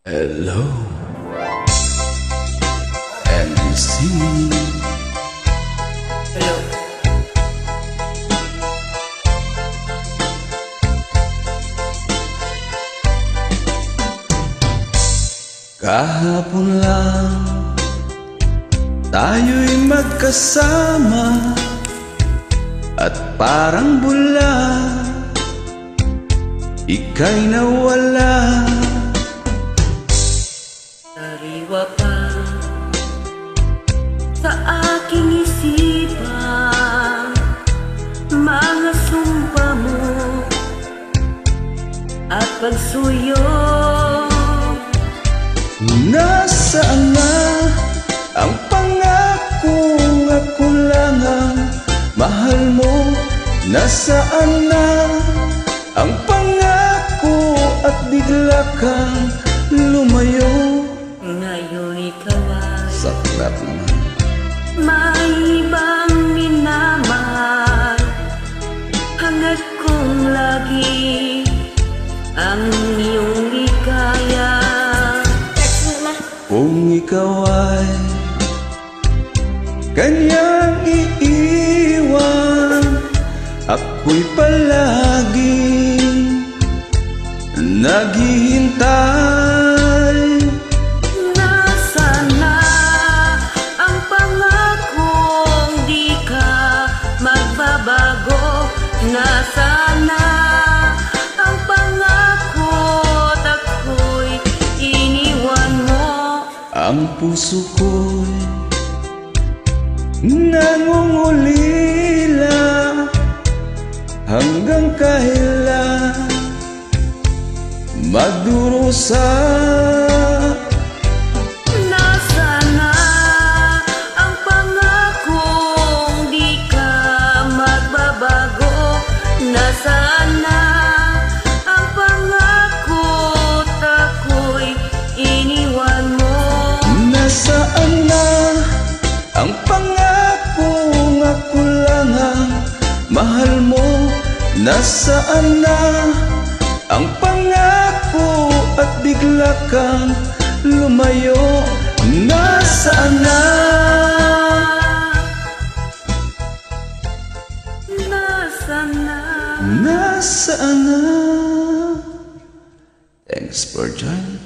Hello, NBC. Hello. Kahapon lang tayo'y magkasama at parang bula ika'y nawala. Sariwa pa sa aking isipan mga sumpa mo at pagsuyo. Nasaan na ang pangakong ako lang ang mahal mo? Nasaan na ang pangako at bigla kang lumayo? Ngayon ikaw ay Saklap naman. may ibang minamahal. Hangad kong lagi ang iyong ikaya. Kung ikaw ay kanyang iiwan, ako'y palaging naghihintay. Nasaan na ang pangakong di ka magbabago? Nasaan na ang pangako't ako'y iniwan mo? Ang puso ko'y nangungulila hanggang kailan magdurusa. Nasaan na ang pangakong di ka magbabago? Nasaan na ang pangako't ako'y iniwan mo? Nasaan na ang pangakong ako lang ang mahal mo? Nasaan na ang pangako at bigla kang lumayo? Nasaan na? Nasaan na? Nasaan na? Thanks for joining.